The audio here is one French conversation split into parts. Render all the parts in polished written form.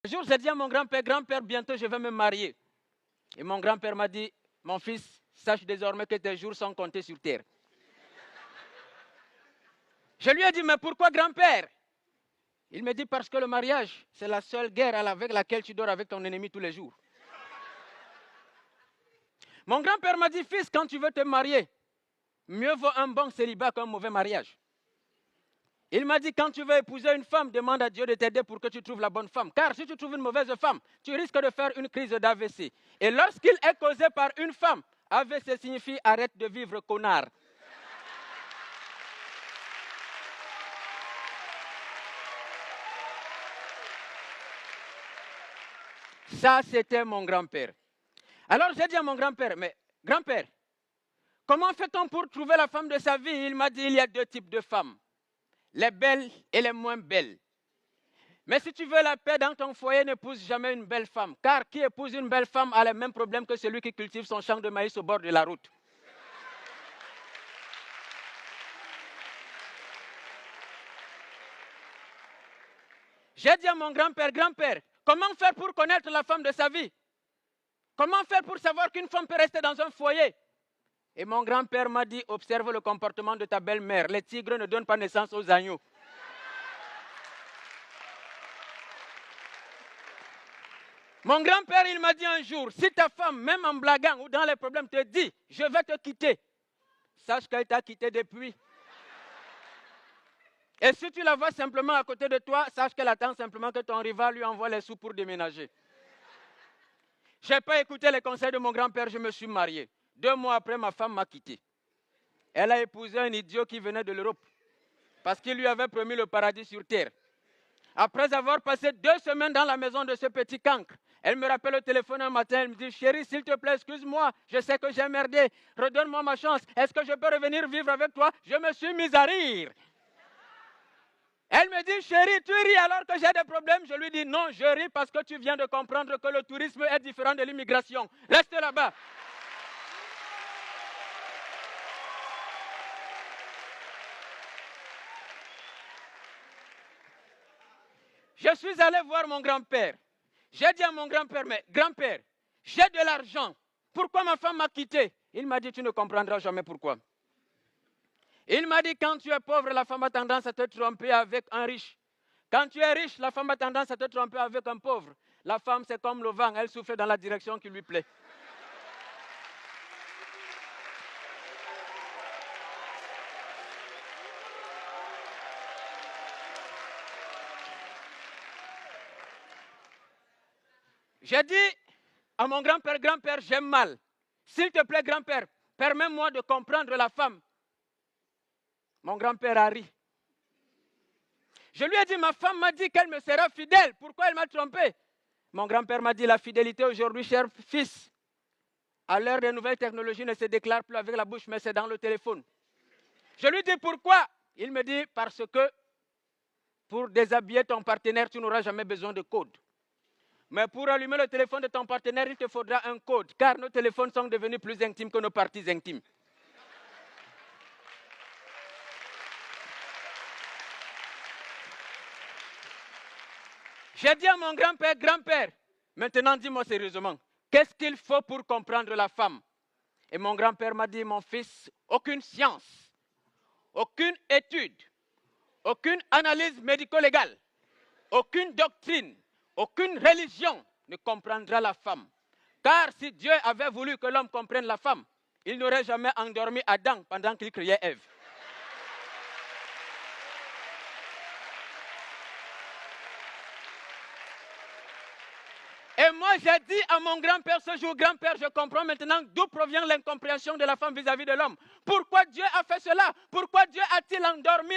Un jour, j'ai dit à mon grand-père, bientôt je vais me marier. Et mon grand-père m'a dit, mon fils, sache désormais que tes jours sont comptés sur terre. Je lui ai dit, mais pourquoi grand-père? Il me dit, parce que le mariage, c'est la seule guerre avec laquelle tu dors avec ton ennemi tous les jours. Mon grand-père m'a dit, fils, quand tu veux te marier, mieux vaut un bon célibat qu'un mauvais mariage. Il m'a dit, quand tu veux épouser une femme, demande à Dieu de t'aider pour que tu trouves la bonne femme. Car si tu trouves une mauvaise femme, tu risques de faire une crise d'AVC. Et lorsqu'il est causé par une femme, AVC signifie arrête de vivre, connard. Ça, c'était mon grand-père. Alors j'ai dit à mon grand-père, mais grand-père, comment fait-on pour trouver la femme de sa vie? Il m'a dit, il y a deux types de femmes, les belles et les moins belles. Mais si tu veux la paix dans ton foyer, n'épouse jamais une belle femme. Car qui épouse une belle femme a les mêmes problèmes que celui qui cultive son champ de maïs au bord de la route. J'ai dit à mon grand-père, grand-père, comment faire pour connaître la femme de sa vie? Comment faire pour savoir qu'une femme peut rester dans un foyer? Et mon grand-père m'a dit, observe le comportement de ta belle-mère. Les tigres ne donnent pas naissance aux agneaux. Mon grand-père, il m'a dit un jour, si ta femme, même en blaguant ou dans les problèmes, te dit, je vais te quitter, sache qu'elle t'a quitté depuis. Et si tu la vois simplement à côté de toi, sache qu'elle attend simplement que ton rival lui envoie les sous pour déménager. Je n'ai pas écouté les conseils de mon grand-père, je me suis marié. 2 mois après, ma femme m'a quitté. Elle a épousé un idiot qui venait de l'Europe, parce qu'il lui avait promis le paradis sur terre. Après avoir passé 2 semaines dans la maison de ce petit cancre, elle me rappelle au téléphone un matin, elle me dit, chérie, s'il te plaît, excuse-moi, je sais que j'ai merdé, redonne-moi ma chance, est-ce que je peux revenir vivre avec toi? Je me suis mise à rire. Elle me dit, chérie, tu ris alors que j'ai des problèmes? Je lui dis, non, je ris parce que tu viens de comprendre que le tourisme est différent de l'immigration. Reste là-bas. Je suis allé voir mon grand-père. J'ai dit à mon grand-père, mais grand-père, j'ai de l'argent. Pourquoi ma femme m'a quitté? Il m'a dit, tu ne comprendras jamais pourquoi. Il m'a dit, quand tu es pauvre, la femme a tendance à te tromper avec un riche. Quand tu es riche, la femme a tendance à te tromper avec un pauvre. La femme, c'est comme le vent, elle souffle dans la direction qui lui plaît. J'ai dit à mon grand-père, grand-père, j'aime mal. S'il te plaît, grand-père, permets-moi de comprendre la femme. Mon grand-père a ri. Je lui ai dit, ma femme m'a dit qu'elle me sera fidèle. Pourquoi elle m'a trompé? Mon grand-père m'a dit, la fidélité aujourd'hui, cher fils, à l'heure des nouvelles technologies, ne se déclare plus avec la bouche, mais c'est dans le téléphone. Je lui dis, pourquoi? Il me dit, parce que pour déshabiller ton partenaire, tu n'auras jamais besoin de code. Mais pour allumer le téléphone de ton partenaire, il te faudra un code, car nos téléphones sont devenus plus intimes que nos parties intimes. J'ai dit à mon grand-père, grand-père, maintenant dis-moi sérieusement, qu'est-ce qu'il faut pour comprendre la femme? Et mon grand-père m'a dit, mon fils, aucune science, aucune étude, aucune analyse médico-légale, aucune doctrine, aucune religion ne comprendra la femme. Car si Dieu avait voulu que l'homme comprenne la femme, il n'aurait jamais endormi Adam pendant qu'il criait Ève. Et moi, j'ai dit à mon grand-père ce jour, grand-père, je comprends maintenant d'où provient l'incompréhension de la femme vis-à-vis de l'homme. Pourquoi Dieu a fait cela? Pourquoi Dieu a-t-il endormi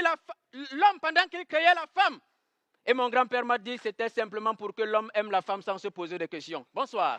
l'homme pendant qu'il créait la femme? Et mon grand-père m'a dit, c'était simplement pour que l'homme aime la femme sans se poser de questions. Bonsoir.